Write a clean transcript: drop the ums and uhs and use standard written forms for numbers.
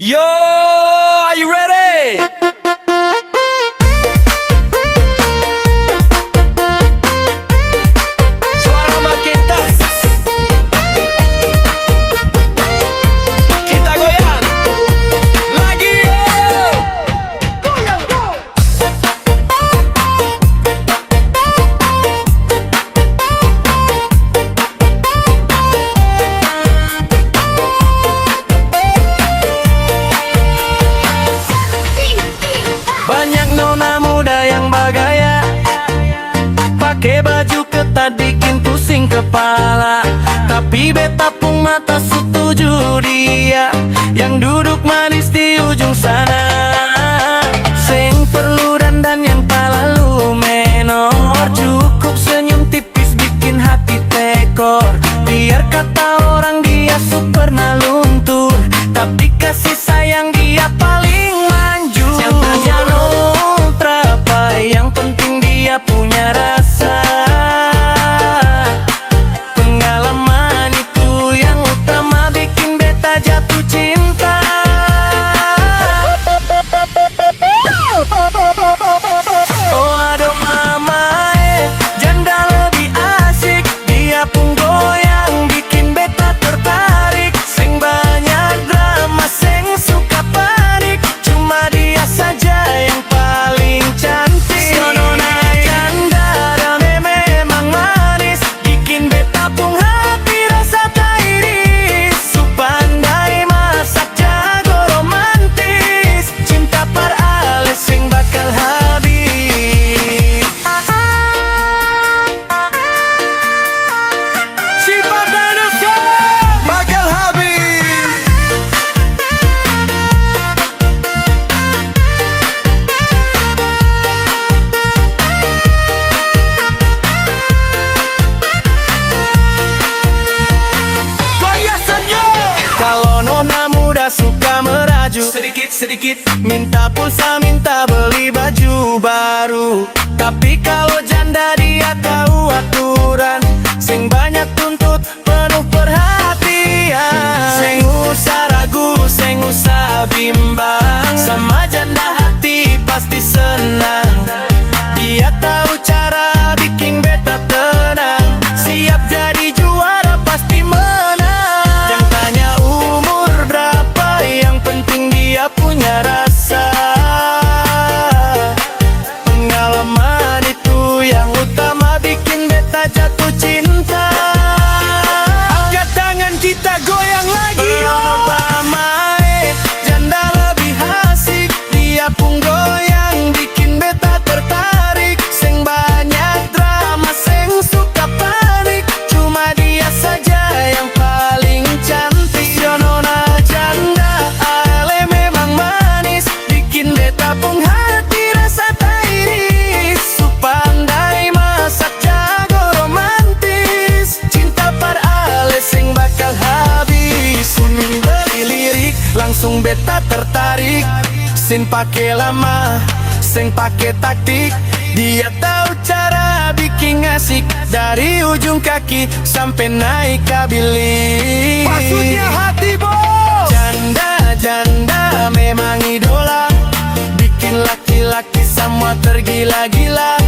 Yo, are you ready? Suara makin keras. Kita goyang lagi, yo. Goyang, go. Banyak nona muda yang bergaya, pakai baju ketat bikin pusing kepala. Tapi beta pun mata setuju dia yang duduk manis di ujung sana. Seng perlu dandan yang terlalu menor, cukup senyum tipis bikin hati tekor. Biar kata orang dia super luntur, tapi kasih sayang dia paling manjur. Nyatanya terapa, yang penting dia punya rasa. Pengalaman itu yang utama bikin beta jatuh cinta. Oh aduh mama, janda lebih asik, dia pun goyang bikin beta tertarik. Seng banyak drama, seng suka panik, cuma dia saja yang paling cantik. Nona janda rame memang manis, bikin beta pun hati rasa tak iris. Su pandai masak, jago romantis, cinta par alis sing bakal habis. Sifat manusia bakal habis. Goyasannya. Kalau nona muda suka meraju, sedikit-sedikit minta pulsa, minta beli baju baru. Tapi kalau janda dia tahu aturan, sing banyak tuntut penuh perhatian. Seng usah ragu, seng usah bimbang, sama janda hati pasti senang. Dia tahu cara bikin beta tenang, siap jadi juara pasti menang. Jangan tanya umur berapa, yang penting dia punya rasa. Pengalaman itu yang utama bikin beta jatuh cinta. Angkat tangan kita goyang lagi, Obama. Janda lebih asik, dia pun goyang bikin beta tertarik. Seng banyak drama, seng suka panik, cuma dia saja yang paling cantik. Nona janda ale memang manis, bikin beta pun hati rasa tak iris. Su pandai masak, jago romantis, cinta par ale sing bakal habis. Kuning beli lirik, langsung beta tertarik. Sin pake lama, seng pake taktik, dia tahu cara bikin asik. Dari ujung kaki sampai naik ke bilik. Maksudnya hati bos. Janda memang idola, bikin laki-laki semua tergila-gila.